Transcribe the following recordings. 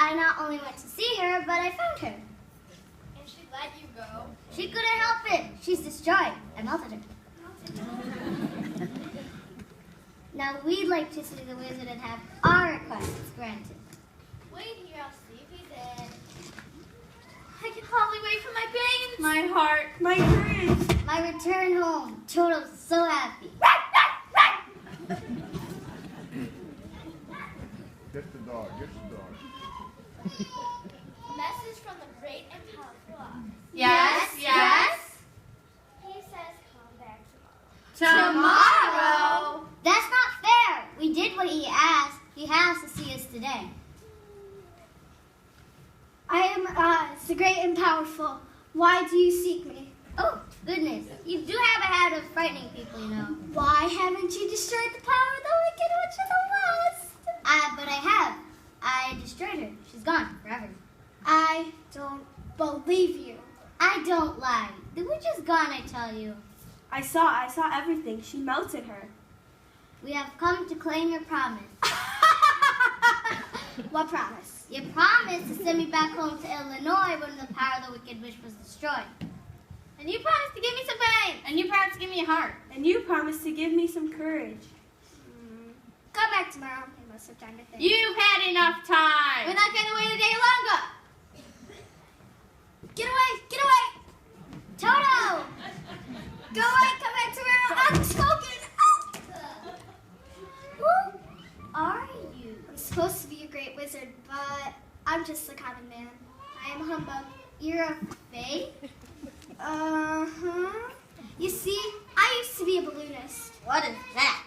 I not only went to see her, but I found her. And she let you go? She couldn't help it. She's destroyed. I melted her. Now we'd like to see the wizard and have our requests granted. Wait here, I'll see if he's in. I can hardly wait for my pains. My heart, my courage. My return home. Toto's so happy. Get the dog, get the dog. Message from the great and powerful Oz. Yes, yes. He says come back tomorrow. Tomorrow. That's not fair. We did what he asked. He has to see us today. I am Oz, the great and powerful. Why do you seek me? Oh, goodness. You do have a habit of frightening people, you know. Why haven't you destroyed the power of the Wicked Witch of the West? But I have. I destroyed her. She's gone forever. I don't believe you. I don't lie. The witch is gone, I tell you. I saw everything. She melted her. We have come to claim your promise. What promise? You promised to send me back home to Illinois when the power of the Wicked Witch was destroyed. And you promised to give me some pain. And you promised to give me a heart. And you promised to give me some courage. Come back tomorrow. I must have time to think. You've had enough time. We're not going to wait a day longer. Get away! Get away! Toto! Go away! Come back tomorrow! I'm smoking! Who are you? I'm supposed to be a great wizard, but I'm just a common man. I am a humbug. You're a fae? Uh-huh. You see, I used to be a balloonist. What is that?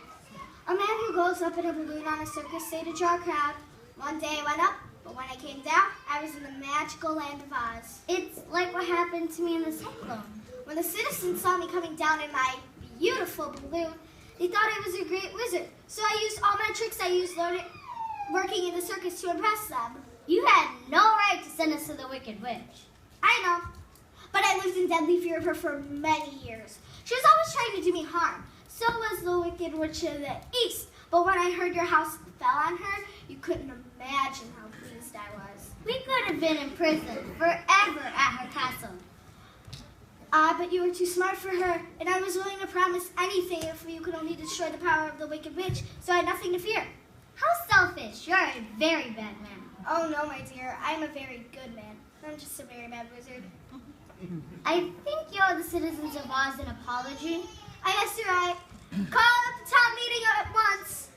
A man who goes up in a balloon on a circus stage to draw a crowd. One day I went up, but when I came down, I was in the magical land of Oz. It's like what happened to me in the cyclone. When the citizens saw me coming down in my beautiful balloon, they thought I was a great wizard. So I used all my tricks I used working in the circus to impress them. You had no right to send us to the Wicked Witch. I know, but I lived in deadly fear of her for many years. She was always trying to do me harm. So was the Wicked Witch of the East. But when I heard your house fell on her, you couldn't imagine how pleased I was. We could have been in prison forever at her castle. But you were too smart for her, and I was willing to promise anything if you could only destroy the power of the Wicked Witch, so I had nothing to fear. How selfish. You're a very bad man. Oh no, my dear, I am a very good man. I'm just a very bad wizard. I think you owe the citizens of Oz an apology. I guess you're right. Call up the town meeting at once.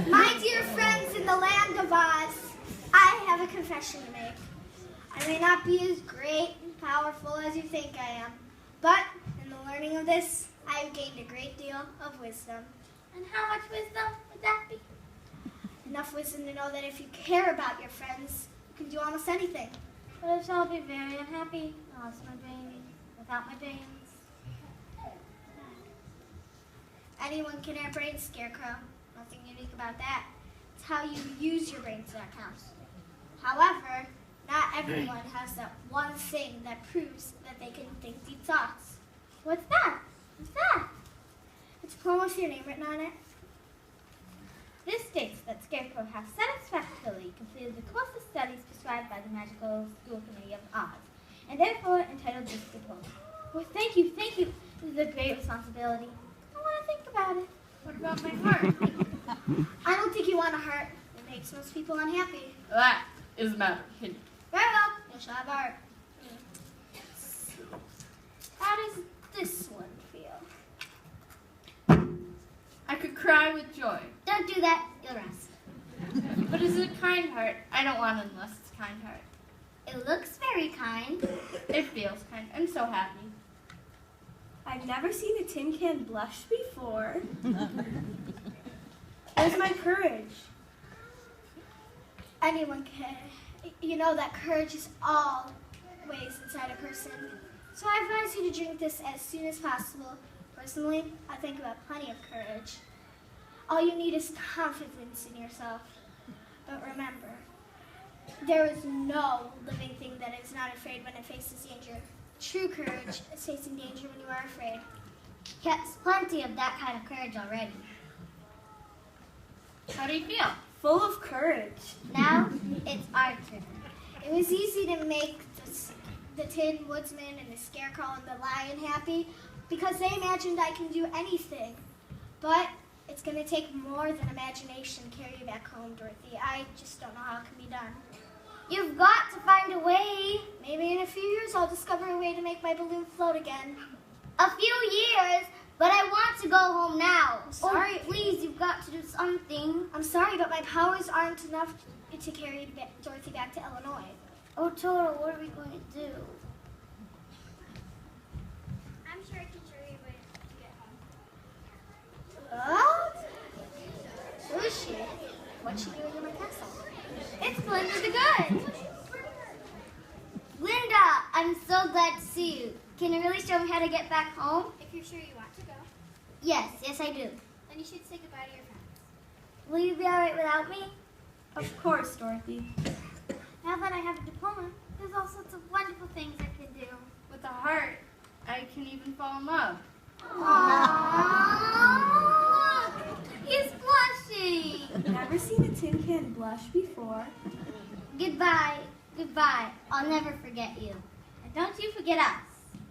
My dear friends in the land of Oz, I have a confession to make. I may not be as great and powerful as you think I am, but in the learning of this, I have gained a great deal of wisdom. And how much wisdom would that be? Enough wisdom to know that if you care about your friends, you can do almost anything. But I shall be very unhappy. I lost my brains. Without my brains. Anyone can have brains, Scarecrow. Nothing unique about that. It's how you use your brains that counts. However, not everyone has that one thing that proves that they can think deep thoughts. What's that? What's that? It's a poem with your name written on it. This states that Scarecrow has satisfactorily completed the course of studies prescribed by the Magical School Committee of Oz, and therefore entitled this diploma. Well, thank you, thank you. This is a great responsibility. I want to think about it. What about my heart? I don't think you want a heart. It makes most people unhappy. That is a matter of opinion. Very well, you shall have art. How does this one feel? I could cry with joy. Don't do that. You'll rest. But is it a kind heart? I don't want it unless it's a kind heart. It looks very kind. It feels kind. I'm so happy. I've never seen a tin can blush before. Where's my courage? Anyone can. You know that courage is always inside a person. So I advise you to drink this as soon as possible. Personally, I think about plenty of courage. All you need is confidence in yourself. But remember, there is no living thing that is not afraid when it faces danger. True courage is facing danger when you are afraid. Yes, plenty of that kind of courage already. How do you feel? Full of courage. Now it's our turn. It was easy to make the Tin Woodsman and the Scarecrow and the Lion happy because they imagined I can do anything. But it's going to take more than imagination to carry you back home, Dorothy. I just don't know how it can be done. You've got to find a way. Maybe in a few years I'll discover a way to make my balloon float again. A few years, but I want to go home now. Sorry. Oh, please, you've got to do something. I'm sorry, but my powers aren't enough to carry Dorothy back to Illinois. Oh, Toto, what are we going to do? I'm sure I can show you a way to get home. What? Who is she? What's she doing in my castle? It's Glinda the Good. Linda, I'm so glad to see you. Can you really show me how to get back home? If you're sure you want to go, Yes, I do. then you should say goodbye to your friends. Will you be all right without me? Of course, Dorothy. Now that I have a diploma, there's all sorts of wonderful things I can do. With a heart, I can even fall in love. Aww, he's blushing. Never seen a tin can blush before. Goodbye. I'll never forget you. And don't you forget us.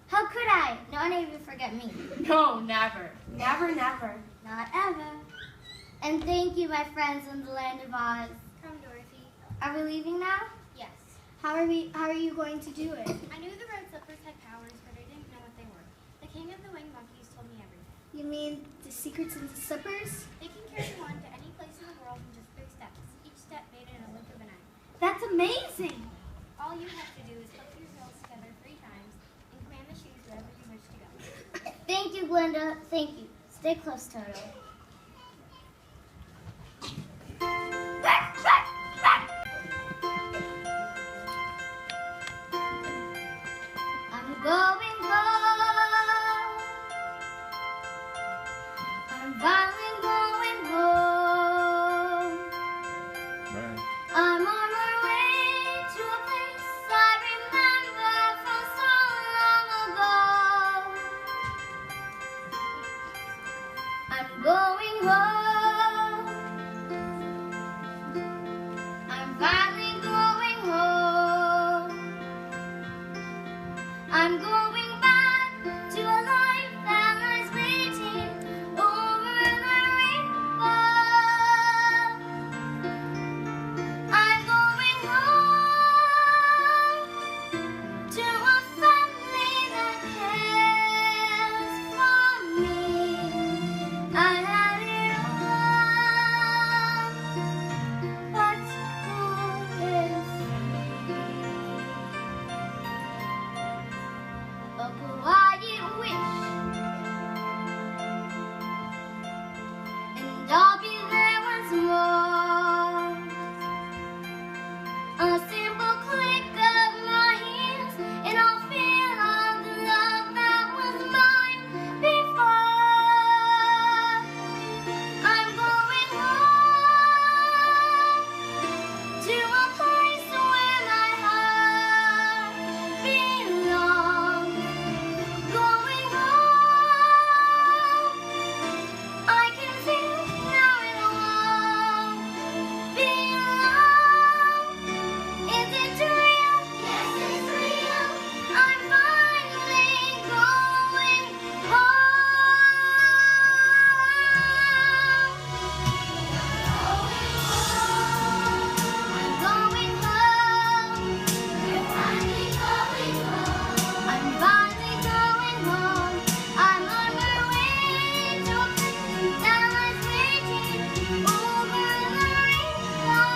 How could I? None of you forget me. No, never. Never, never. Not ever. And thank you, my friends in the land of Oz. Come, Dorothy. Are we leaving now? Yes. How are you going to do it? I knew the red slippers had powers, but I didn't know what they were. The king of the winged monkeys told me everything. You mean the secrets in the slippers? They can carry one to any place in the world in just 3 steps. Each step made in a blink of an eye. That's amazing. All you have to do is click your heels together 3 times and command the shoes wherever you wish to go. Thank you, Glinda. Thank you. Stay close, Toto. I'm going home. I'm finally going home. Bye. I'm on my way to a place I remember from so long ago. I'm going home. I'm finally going home. I'm going back to a life that lies waiting over the rainbow. I'm going home to a family that cares for me. I had it all, but who is me? A quiet wish, and I'll be there once more. A simple click of my hands, and I'll feel all the love that was mine before. I'm going home to a place where my heart belongs. Going home, I can feel now it won't be long. Is it real? Yes, it's real. I'm finally going home. I'm going home. We're finally going home. I'm finally going home. I'm on my way to a place that lies waiting over the rainbow.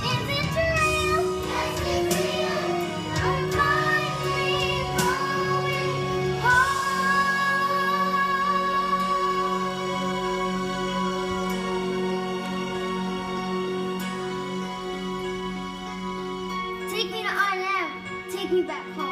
Is it real? Yes, it's real. I'm finally going home. Take me to R&M. Take me back home.